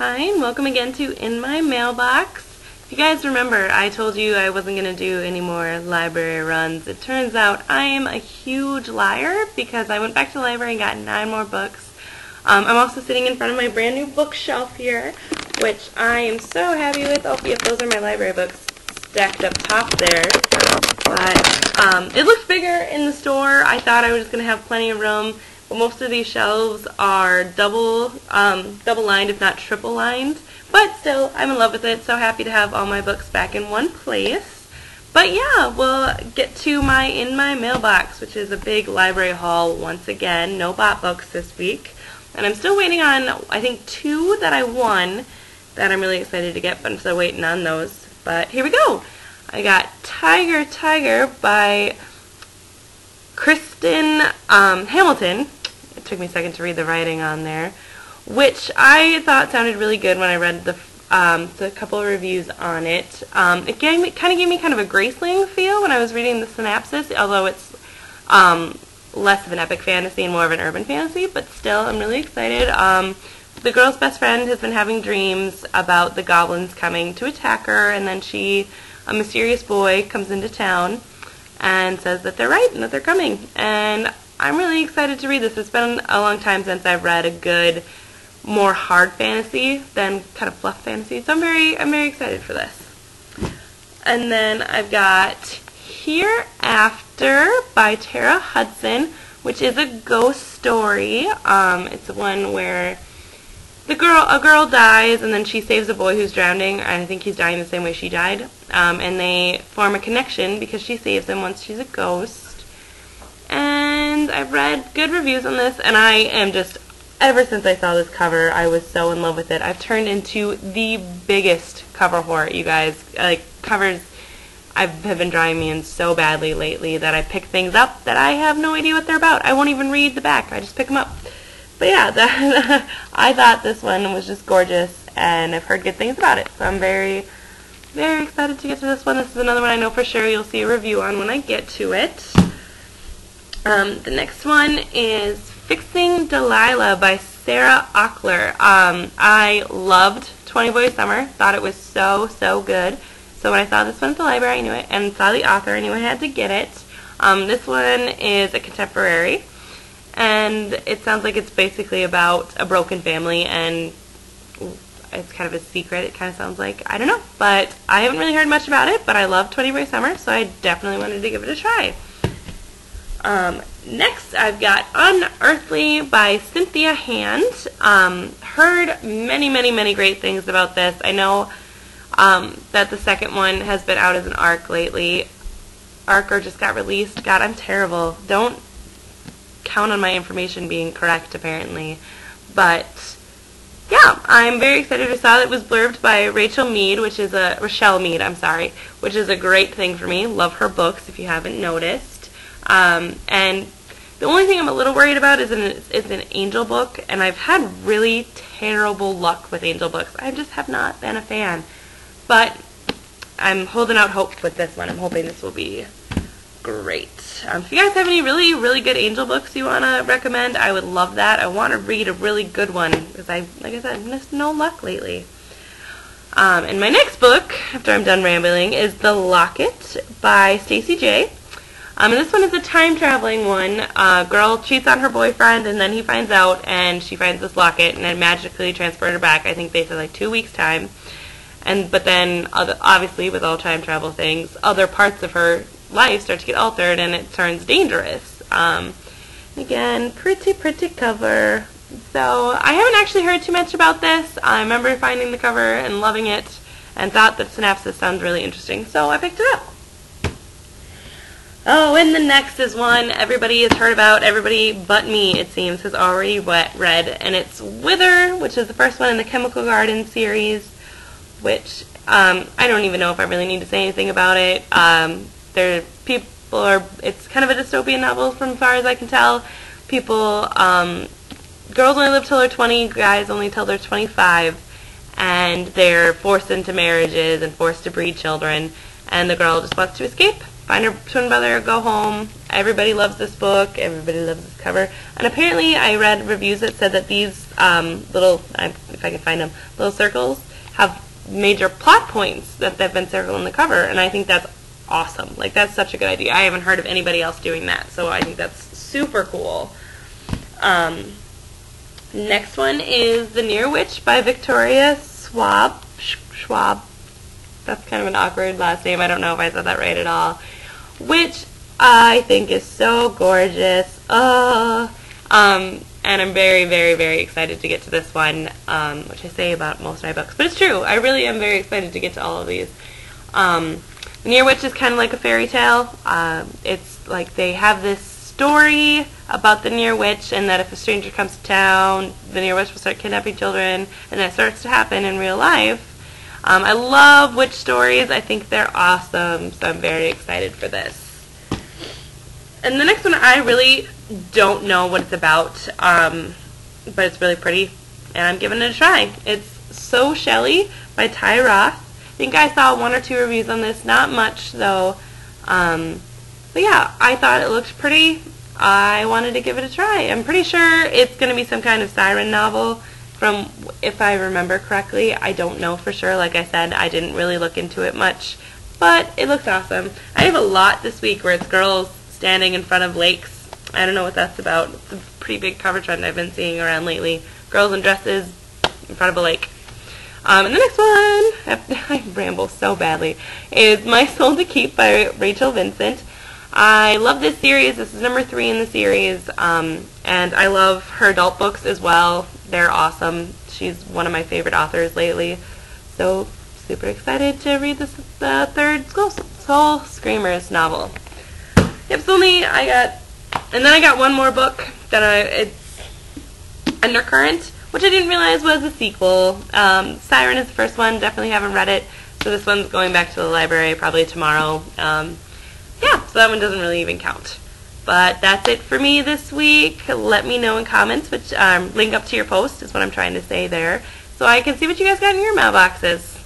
Hi, and welcome again to In My Mailbox. If you guys remember, I told you I wasn't going to do any more library runs. It turns out I am a huge liar because I went back to the library and got 9 more books. I'm also sitting in front of my brand new bookshelf here, which I am so happy with. Oh, yep, those are my library books stacked up top there. But it looked bigger in the store. I thought I was just going to have plenty of room. But most of these shelves are double lined, if not triple lined. But still, I'm in love with it. So happy to have all my books back in one place. But yeah, we'll get to my In My Mailbox, which is a big library haul once again. No bought books this week. And I'm still waiting on, I think, 2 that I won that I'm really excited to get, but I'm still waiting on those. But here we go. I got Tiger by Kristen Hamilton. It took me a second to read the writing on there, which I thought sounded really good when I read the couple of reviews on it. It kind of gave me kind of a Graceling feel when I was reading the synopsis, although it's less of an epic fantasy and more of an urban fantasy, but still, I'm really excited. The girl's best friend has been having dreams about the goblins coming to attack her, and then a mysterious boy comes into town and says that they're right and that they're coming. And I'm really excited to read this. It's been a long time since I've read a good, more hard fantasy than kind of fluff fantasy, so I'm very excited for this. And then I've got Hereafter by Tara Hudson, which is a ghost story. It's one where a girl dies, and then she saves a boy who's drowning, and I think he's dying the same way she died. And they form a connection because she saves him once she's a ghost. And I've read good reviews on this, and I am just, ever since I saw this cover, I was so in love with it. I've turned into the biggest cover whore, you guys. Like, covers have been driving me in so badly lately that I pick things up that I have no idea what they're about. I won't even read the back. I just pick them up. But yeah, I thought this one was just gorgeous, and I've heard good things about it. So I'm very excited to get to this one. This is another one I know for sure you'll see a review on when I get to it. The next one is Fixing Delilah by Sarah Ochler. I loved 20 Boy Summer. Thought it was so good. So when I saw this one at the library, I knew it, and saw the author, I knew I had to get it. This one is a contemporary, and it sounds like it's basically about a broken family, and it's kind of a secret, it kind of sounds like. I don't know, but I haven't really heard much about it, but I love 20 Boy Summer, so I definitely wanted to give it a try. Next, I've got Unearthly by Cynthia Hand. Heard many great things about this. I know that the second one has been out as an ARC lately. ARC or just got released. God, I'm terrible. Don't count on my information being correct, apparently. But yeah, I'm very excited. I saw that it was blurbed by Rochelle Mead, which is a great thing for me. Love her books, if you haven't noticed. And the only thing I'm a little worried about is an angel book, and I've had really terrible luck with angel books. I just have not been a fan. But I'm holding out hope with this one. I'm hoping this will be great. If you guys have any really good angel books you want to recommend, I would love that. I want to read a really good one because like I said, I've missed no luck lately. And my next book, after I'm done rambling, is The Locket by Stacey J. And this one is a time-traveling one. A girl cheats on her boyfriend, and then he finds out, and she finds this locket, and it magically transported her back. I think they said like 2 weeks' time. But then, obviously, with all time travel things, other parts of her life start to get altered, and it turns dangerous. Again, pretty cover. So I haven't actually heard too much about this. I remember finding the cover and loving it, and thought that synopsis sounds really interesting, so I picked it up. Oh, and the next is one everybody has heard about. Everybody but me, it seems, has already read, and it's Wither, which is the first one in the Chemical Garden series, which I don't even know if I really need to say anything about it. It's kind of a dystopian novel from as far as I can tell. Girls only live till they're 20, guys only till they're 25, and they're forced into marriages and forced to breed children, and the girl just wants to escape. Find her twin brother, go home. Everybody loves this book. Everybody loves this cover. And apparently I read reviews that said that these if if I can find them, little circles have major plot points that they've been circled on the cover, and I think that's awesome. Like, that's such a good idea. I haven't heard of anybody else doing that, so I think that's super cool. Next one is The Near Witch by Victoria Schwab. That's kind of an awkward last name. I don't know if I said that right at all. Which I think is so gorgeous. And I'm very, very, very excited to get to this one, which I say about most of my books. But it's true. I really am very excited to get to all of these. The Near Witch is kind of like a fairy tale. It's like they have this story about the Near Witch, and that if a stranger comes to town, the Near Witch will start kidnapping children, and that starts to happen in real life. I love witch stories. I think they're awesome, so I'm very excited for this. And the next one, I really don't know what it's about, but it's really pretty, and I'm giving it a try. It's So Shelley by Ty Roth. I think I saw 1 or 2 reviews on this, not much though, but yeah, I thought it looked pretty. I wanted to give it a try. I'm pretty sure it's going to be some kind of siren novel, from, if I remember correctly. I don't know for sure. Like I said, I didn't really look into it much, but it looks awesome. I have a lot this week where it's girls standing in front of lakes. I don't know what that's about. It's a pretty big cover trend I've been seeing around lately. Girls in dresses in front of a lake. And the next one, I ramble so badly, is My Soul to Keep by Rachel Vincent. I love this series. This is number 3 in the series, and I love her adult books as well. They're awesome. She's one of my favorite authors lately. So, super excited to read this, the third Soul Screamers novel. Yep, so and then I got one more book that it's Undercurrent, which I didn't realize was a sequel. Siren is the first one. Definitely haven't read it, so this one's going back to the library probably tomorrow. Yeah, so that one doesn't really even count. But that's it for me this week. Let me know in comments, which link up to your post is what I'm trying to say there, so I can see what you guys got in your mailboxes.